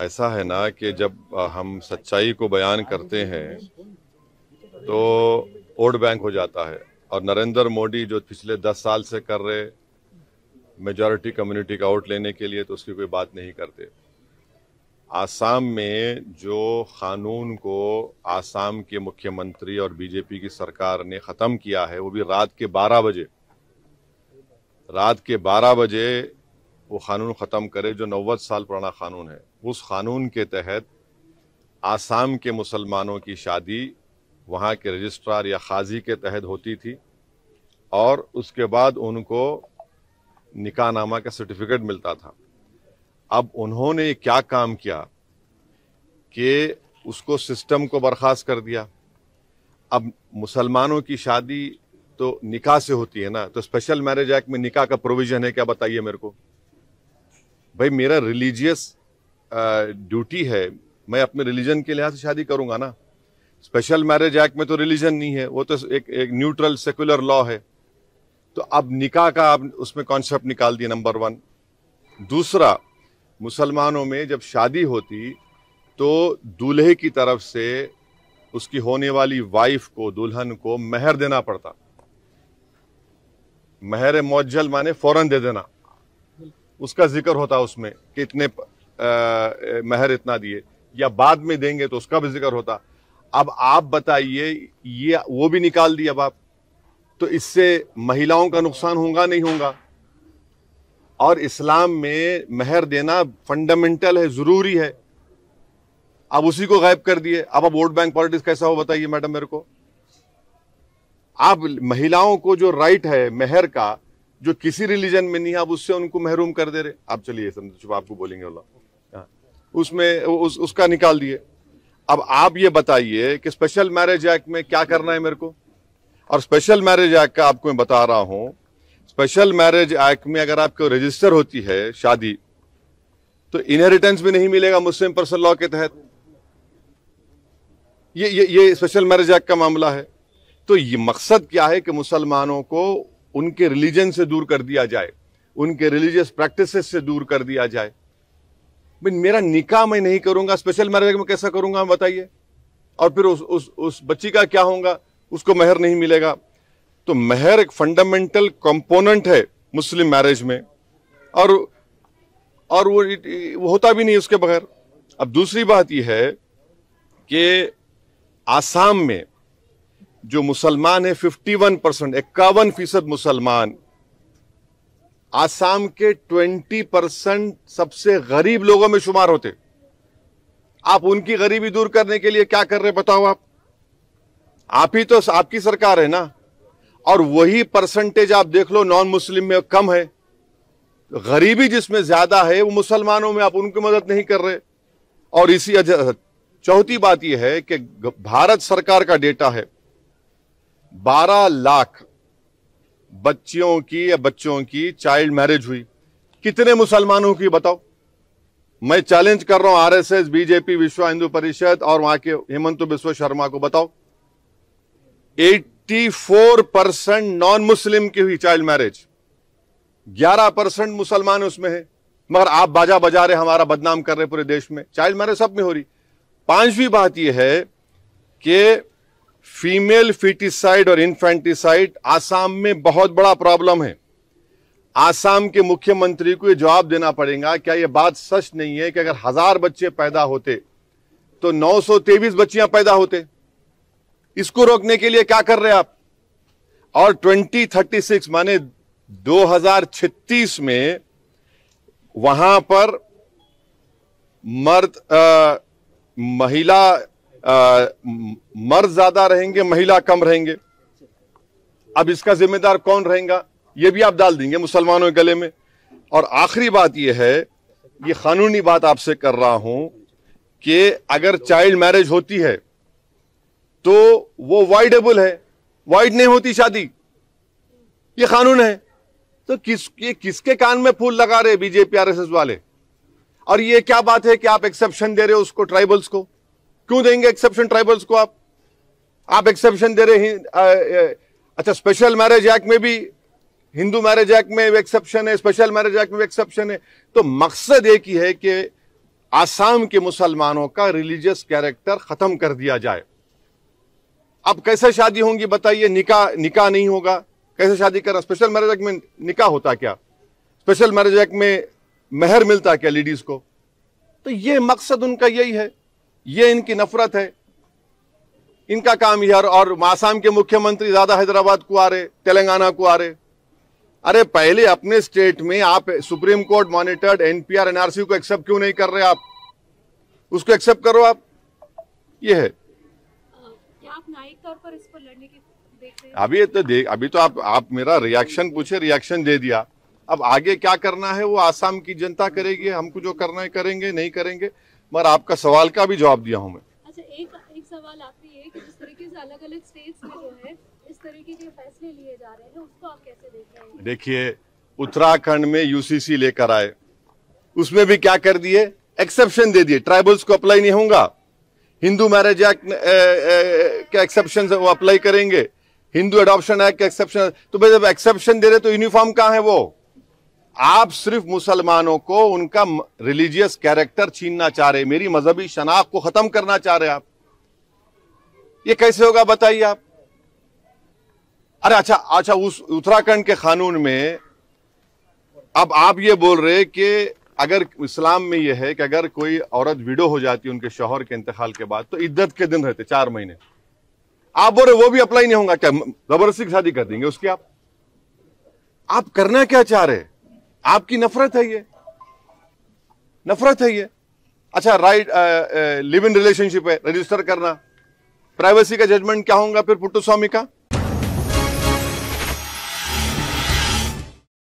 ऐसा है ना कि जब हम सच्चाई को बयान करते हैं तो वोट बैंक हो जाता है। और नरेंद्र मोदी जो पिछले 10 साल से कर रहे मेजॉरिटी कम्युनिटी का वोट लेने के लिए, तो उसकी कोई बात नहीं करते। आसाम में जो कानून को आसाम के मुख्यमंत्री और बीजेपी की सरकार ने ख़त्म किया है, वो भी रात के 12 बजे वो कानून ख़त्म करे, जो 90 साल पुराना कानून है। उस कानून के तहत आसाम के मुसलमानों की शादी वहाँ के रजिस्ट्रार या काजी के तहत होती थी और उसके बाद उनको निकाहनामा का सर्टिफिकेट मिलता था। अब उन्होंने क्या काम किया कि उसको सिस्टम को बर्खास्त कर दिया। अब मुसलमानों की शादी तो निकाह से होती है ना, तो स्पेशल मैरिज एक्ट में निकाह का प्रोविजन है क्या? बताइए मेरे को। भाई मेरा रिलीजियस ड्यूटी है, मैं अपने रिलीजन के लिहाज से शादी करूंगा ना। स्पेशल मैरिज एक्ट में तो रिलीजन नहीं है, वो तो एक न्यूट्रल सेकुलर लॉ है। तो अब निकाह का आप उसमें कॉन्सेप्ट निकाल दिया, नंबर 1। दूसरा, मुसलमानों में जब शादी होती तो दूल्हे की तरफ से उसकी होने वाली वाइफ को, दुल्हन को महर देना पड़ता। महर मुअज्जल माने फौरन दे देना, उसका जिक्र होता उसमें कि इतने महर इतना दिए, या बाद में देंगे तो उसका भी जिक्र होता। अब आप बताइए, ये वो भी निकाल दिया अब आप, तो इससे महिलाओं का नुकसान होगा नहीं होगा? और इस्लाम में महर देना फंडामेंटल है, जरूरी है। अब उसी को गायब कर दिए। अब वोट बैंक पॉलिटिक्स कैसा हो बताइए मैडम मेरे को। आप महिलाओं को जो राइट है महर का, जो किसी रिलीजन में नहीं है, आप उससे उनको महरूम कर दे रहे। आप चलिए समझो, आपको बोलेंगे वाला उसमें उसका निकाल दिए। अब आप ये बताइए कि स्पेशल मैरिज एक्ट में क्या करना है मेरे को। और स्पेशल मैरिज एक्ट का आपको मैं बता रहा हूं, स्पेशल मैरिज एक्ट में अगर आपको रजिस्टर होती है शादी, तो इनहेरिटेंस भी नहीं मिलेगा मुस्लिम पर्सन लॉ के तहत। ये स्पेशल मैरिज एक्ट का मामला है। तो ये मकसद क्या है कि मुसलमानों को उनके रिलीजन से दूर कर दिया जाए, उनके रिलीजियस प्रैक्टिसेस से दूर कर दिया जाए। मेरा निकाह मैं नहीं करूंगा, स्पेशल मैरिज में कैसा करूंगा बताइए। और फिर उस बच्ची का क्या होगा, उसको महर नहीं मिलेगा। तो महर एक फंडामेंटल कंपोनेंट है मुस्लिम मैरिज में, और वो होता भी नहीं उसके बगैर। अब दूसरी बात यह है कि आसाम में जो मुसलमान है 51%, 51% मुसलमान आसाम के 20% सबसे गरीब लोगों में शुमार होते। आप उनकी गरीबी दूर करने के लिए क्या कर रहे बताओ। आप ही तो, आपकी सरकार है ना। और वही परसेंटेज आप देख लो नॉन मुस्लिम में कम है। गरीबी जिसमें ज्यादा है वो मुसलमानों में, आप उनकी मदद नहीं कर रहे। और इसी चौथी बात यह है कि भारत सरकार का डेटा है, 12 लाख बच्चों की चाइल्ड मैरिज हुई। कितने मुसलमानों की बताओ। मैं चैलेंज कर रहा हूं आरएसएस, बीजेपी, विश्व हिंदू परिषद और वहां के हेमंत बिस्वा शर्मा को, बताओ 84% नॉन मुस्लिम की हुई चाइल्ड मैरिज, 11% मुसलमान उसमें है। मगर आप बाजा बजा रहे, हमारा बदनाम कर रहे पूरे देश में। चाइल्ड मैरिज सब में हो रही। पांचवी बात यह है कि फीमेल फीटिसाइड और इन्फेंटिसाइड आसाम में बहुत बड़ा प्रॉब्लम है। आसाम के मुख्यमंत्री को यह जवाब देना पड़ेगा, क्या यह बात सच नहीं है कि अगर 1000 बच्चे पैदा होते तो 923 बच्चियां पैदा होते? इसको रोकने के लिए क्या कर रहे हैं आप? और 2036 माने 2036 में वहां पर मर्द ज्यादा रहेंगे, महिला कम रहेंगे। अब इसका जिम्मेदार कौन रहेगा, यह भी आप डाल देंगे मुसलमानों के गले में। और आखिरी बात यह है, यह कानूनी बात आपसे कर रहा हूं कि अगर चाइल्ड मैरिज होती है तो वो वाइडेबल है, वाइड नहीं होती शादी, ये कानून है। तो किसके कान में फूल लगा रहे बीजेपी आरएसएस वाले? और ये क्या बात है कि आप एक्सेप्शन दे रहे हो उसको, ट्राइबल्स को? क्यों देंगे एक्सेप्शन ट्राइबल्स को? आप एक्सेप्शन दे रहे हैं। अच्छा, स्पेशल मैरिज एक्ट में भी, हिंदू मैरिज एक्ट में एक्सेप्शन है, स्पेशल मैरिज एक्ट में एक्सेप्शन है। तो मकसद एक ही है कि आसाम के मुसलमानों का रिलीजियस कैरेक्टर खत्म कर दिया जाए। अब कैसे शादी होंगी बताइए? निकाह नहीं होगा, कैसे शादी करना? स्पेशल मैरिज एक्ट में निकाह होता क्या? स्पेशल मैरिज एक्ट में मेहर मिलता क्या लेडीज को? तो ये मकसद उनका यही है, ये इनकी नफरत है, इनका काम यह। और आसाम के मुख्यमंत्री ज्यादा हैदराबाद को आ रहे, तेलंगाना को आ रहे। अरे पहले अपने स्टेट में आप supreme court monitored NPR NRC को एक्सेप्ट क्यों नहीं कर रहे? आप उसको एक्सेप्ट करो। आप ये है, क्या आप न्यायिक तौर पर इस पर लड़ने की देख रहे हैं? अभी तो आप मेरा रिएक्शन पूछे, रिएक्शन दे दिया। अब आगे क्या करना है वो आसाम की जनता करेगी, हमको जो करना है करेंगे, नहीं करेंगे। मगर आपका सवाल का भी जवाब दिया हूं मैं। अच्छा, एक सवाल आखिरी है कि जिस तरीके से अलग अलग स्टेट्स में जो है इस तरीके के फैसले लिए जा रहे हैं, उसको आप कैसे देख रहे हैं? देखिए, उत्तराखंड में यूसीसी लेकर आए, उसमें भी क्या कर दिए? एक्सेप्शन दे दिए, ट्राइबल्स को अप्लाई नहीं होगा। हिंदू मैरिज एक्ट के एक्सेप्शन वो अप्लाई करेंगे, हिंदू एडॉप्शन एक्ट के एक्सेप्शन। तो भाई जब एक्सेप्शन दे रहे तो यूनिफॉर्म कहां है वो? आप सिर्फ मुसलमानों को उनका रिलीजियस कैरेक्टर छीनना चाह रहे, मेरी मजहबी शनाख्त को खत्म करना चाह रहे आप। ये कैसे होगा बताइए आप? अरे अच्छा, उस उत्तराखंड के कानून में अब आप ये बोल रहे कि अगर इस्लाम में यह है कि अगर कोई औरत विडो हो जाती है उनके शौहर के इंतकाल के बाद, तो इद्दत के दिन रहते 4 महीने। आप बोल रहे वो भी अप्लाई नहीं होगा क्या? जबरदस्ती शादी कर देंगे उसकी? आप करना क्या चाह रहे? आपकी नफरत है ये, नफरत है ये। अच्छा, राइट, लिव इन रिलेशनशिप है, रजिस्टर करना, प्राइवेसी का जजमेंट क्या होगा फिर पुट्टू स्वामी का?